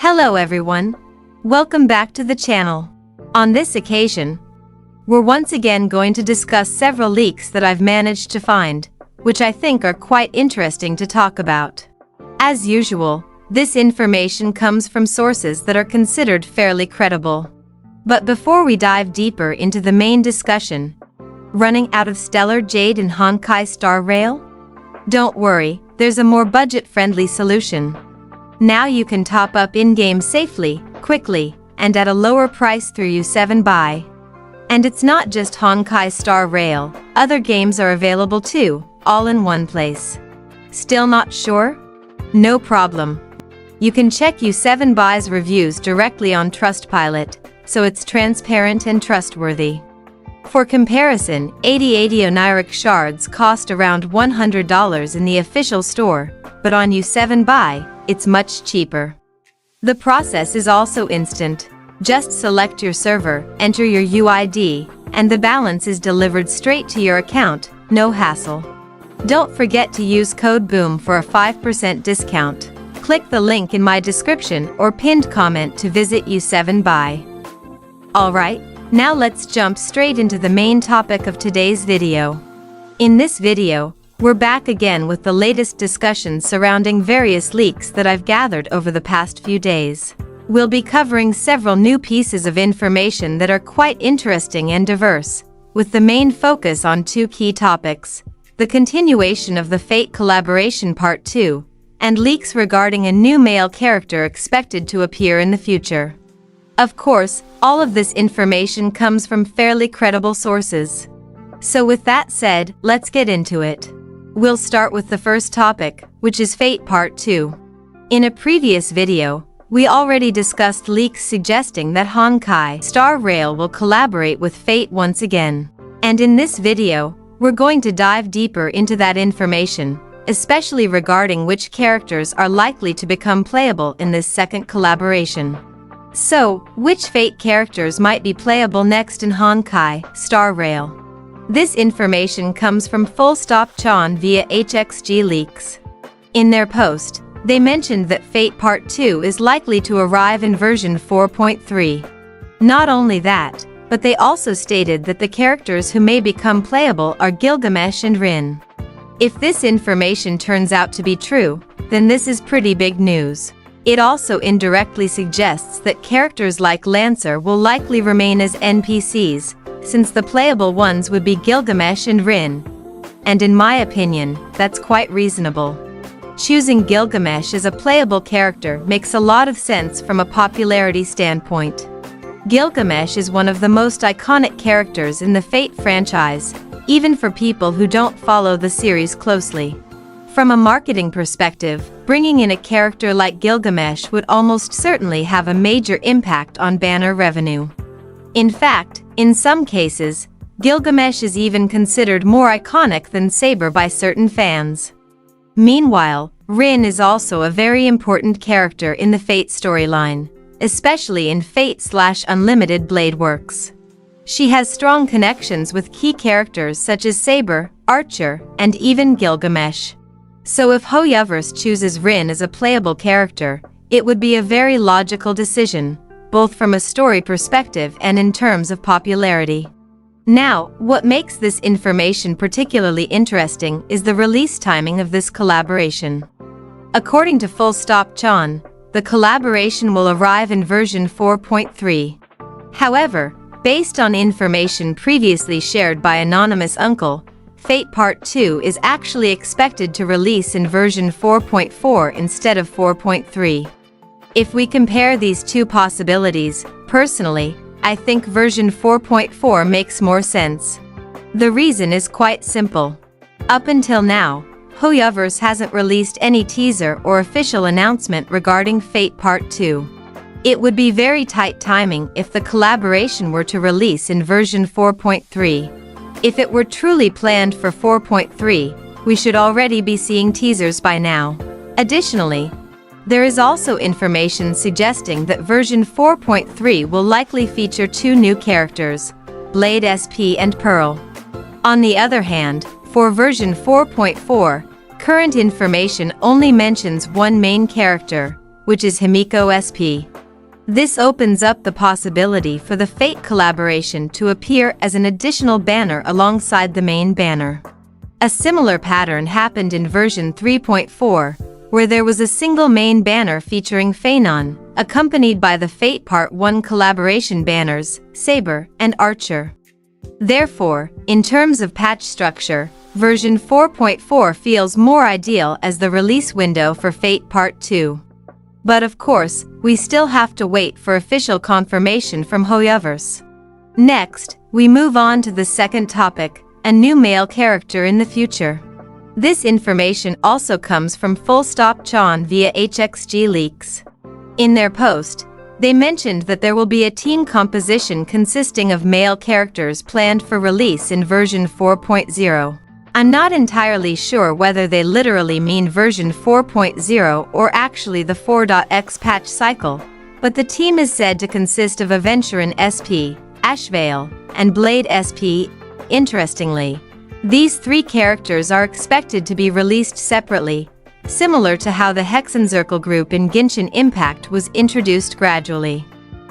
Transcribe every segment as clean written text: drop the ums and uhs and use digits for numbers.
Hello everyone. Welcome back to the channel. On this occasion, we're once again going to discuss several leaks that I've managed to find, which I think are quite interesting to talk about. As usual, this information comes from sources that are considered fairly credible. But before we dive deeper into the main discussion, running out of stellar jade in Honkai starrail? Don't worry, there's a more budget-friendly solution. Now you can top up in-game safely, quickly, and at a lower price through U7 Buy. And it's not just Honkai starrail, other games are available too, all in one place. Still not sure? No problem. You can check U7 Buy's reviews directly on Trustpilot, so it's transparent and trustworthy. For comparison, 80 oniric shards cost around $100 in the official store, but on U7 Buy, it's much cheaper. The process is also instant. Just select your server, enter your UID, and the balance is delivered straight to your account, no hassle. Don't forget to use code BOOM for a 5% discount. Click the link in my description or pinned comment to visit U7 Buy. Alright, now let's jump straight into the main topic of today's video. In this video, we're back again with the latest discussions surrounding various leaks that I've gathered over the past few days. We'll be covering several new pieces of information that are quite interesting and diverse, with the main focus on two key topics: the continuation of the Fate collaboration Part 2, and leaks regarding a new male character expected to appear in the future. Of course, all of this information comes from fairly credible sources. So with that said, let's get into it. We'll start with the first topic, which is Fate Part 2. In a previous video, we already discussed leaks suggesting that Honkai starrail will collaborate with Fate once again. And in this video, we're going to dive deeper into that information, especially regarding which characters are likely to become playable in this second collaboration. So, which Fate characters might be playable next in Honkai starrail? This information comes from Full Stop Chan via HXG Leaks. In their post, they mentioned that Fate Part 2 is likely to arrive in version 4.3. Not only that, but they also stated that the characters who may become playable are Gilgamesh and RIN. If this information turns out to be true, then this is pretty big news. It also indirectly suggests that characters like Lancer will likely remain as NPCs, since the playable ones would be Gilgamesh and RIN. And in my opinion, that's quite reasonable. Choosing Gilgamesh as a playable character makes a lot of sense from a popularity standpoint. Gilgamesh is one of the most iconic characters in the Fate franchise, even for people who don't follow the series closely. From a marketing perspective, bringing in a character like Gilgamesh would almost certainly have a major impact on banner revenue. In fact, in some cases, Gilgamesh is even considered more iconic than Saber by certain fans. Meanwhile, RIN is also a very important character in the Fate storyline, especially in Fate/Unlimited Blade Works. She has strong connections with key characters such as Saber, Archer, and even Gilgamesh. So if Hoyoverse chooses RIN as a playable character, it would be a very logical decision, both from a story perspective and in terms of popularity. Now, what makes this information particularly interesting is the release timing of this collaboration. According to Full Stop Chan, the collaboration will arrive in version 4.3. However, based on information previously shared by Anonymous Uncle, Fate Part 2 is actually expected to release in version 4.4 instead of 4.3. If we compare these two possibilities, personally, I think version 4.4 makes more sense. The reason is quite simple. Up until now, Hoyoverse hasn't released any teaser or official announcement regarding Fate Part 2. It would be very tight timing if the collaboration were to release in version 4.3. If it were truly planned for 4.3, we should already be seeing teasers by now. Additionally, there is also information suggesting that version 4.3 will likely feature two new characters, Blade SP and Pearl. On the other hand, for version 4.4, current information only mentions one main character, which is Himiko SP. This opens up the possibility for the Fate collaboration to appear as an additional banner alongside the main banner. A similar pattern happened in version 3.4, where there was a single main banner featuring Phanon, accompanied by the Fate Part 1 collaboration banners, Saber and Archer. Therefore, in terms of patch structure, version 4.4 feels more ideal as the release window for Fate Part 2. But of course, we still have to wait for official confirmation from Hoyoverse. Next, we move on to the second topic, a new male character in the future. This information also comes from Full Stop Chan via HXG Leaks. In their post, they mentioned that there will be a team composition consisting of male characters planned for release in version 4.0. I'm not entirely sure whether they literally mean version 4.0 or actually the 4.x patch cycle, but the team is said to consist of Aventurin SP, Ashvale, and Blade SP. Interestingly, these three characters are expected to be released separately, similar to how the Hexenzirkel group in Genshin Impact was introduced gradually.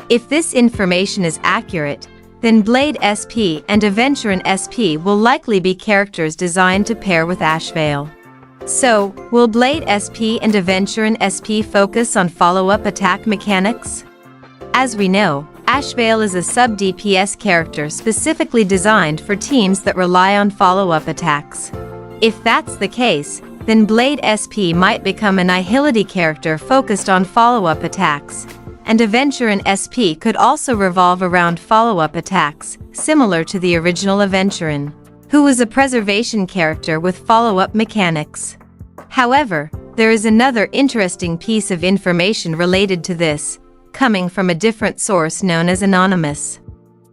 If this information is accurate, then Blade SP and Aventurin SP will likely be characters designed to pair with Ashvale. So, will Blade SP and Aventurin SP focus on follow-up attack mechanics? As we know, Ashvale is a sub-DPS character specifically designed for teams that rely on follow-up attacks. If that's the case, then Blade SP might become a Nihility character focused on follow-up attacks, and Aventurin SP could also revolve around follow-up attacks, similar to the original Aventurin, who was a preservation character with follow-up mechanics. However, there is another interesting piece of information related to this, coming from a different source known as Anonymous.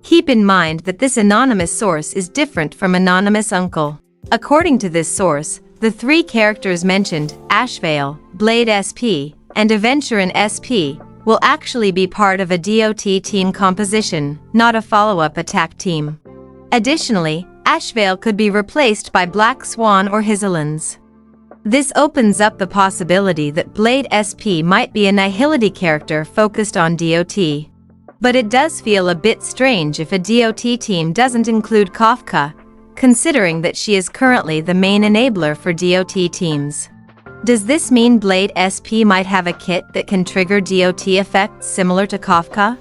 Keep in mind that this anonymous source is different from Anonymous Uncle. According to this source, the three characters mentioned, Ashvale, Blade SP, and Aventurin SP, will actually be part of a DOT team composition, not a follow-up attack team. Additionally, Ashvale could be replaced by Black Swan or Hizelins. This opens up the possibility that Blade SP might be a Nihility character focused on DOT. But it does feel a bit strange if a DOT team doesn't include Kafka, considering that she is currently the main enabler for DOT teams. Does this mean Blade SP might have a kit that can trigger DOT effects similar to Kafka?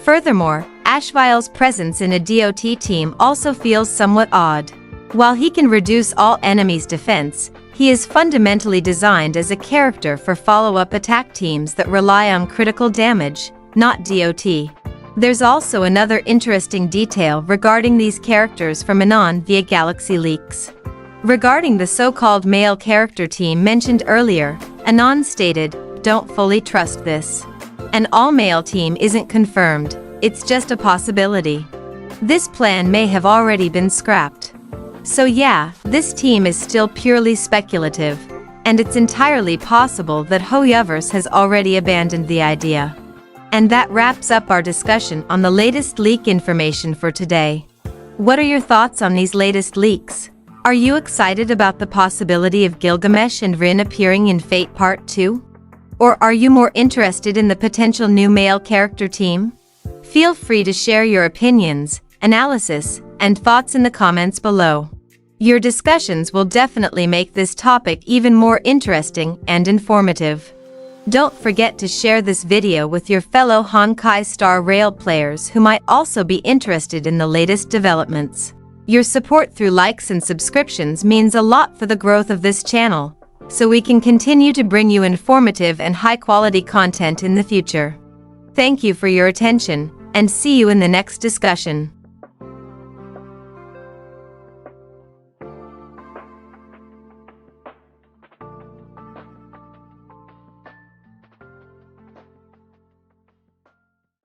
Furthermore, Ashvale's presence in a DOT team also feels somewhat odd. While he can reduce all enemies' defense, he is fundamentally designed as a character for follow-up attack teams that rely on critical damage, not DOT. There's also another interesting detail regarding these characters from Anon via Galaxy Leaks. Regarding the so-called male character team mentioned earlier, Anon stated, "Don't fully trust this. An all-male team isn't confirmed, it's just a possibility. This plan may have already been scrapped. So yeah, this team is still purely speculative, and it's entirely possible that Hoyoverse has already abandoned the idea." And that wraps up our discussion on the latest leak information for today. What are your thoughts on these latest leaks? Are you excited about the possibility of Gilgamesh and RIN appearing in Fate Part 2? Or are you more interested in the potential new male character team? Feel free to share your opinions, analysis, and thoughts in the comments below. Your discussions will definitely make this topic even more interesting and informative. Don't forget to share this video with your fellow Honkai Star Rail players who might also be interested in the latest developments. Your support through likes and subscriptions means a lot for the growth of this channel, so we can continue to bring you informative and high-quality content in the future. Thank you for your attention, and see you in the next discussion.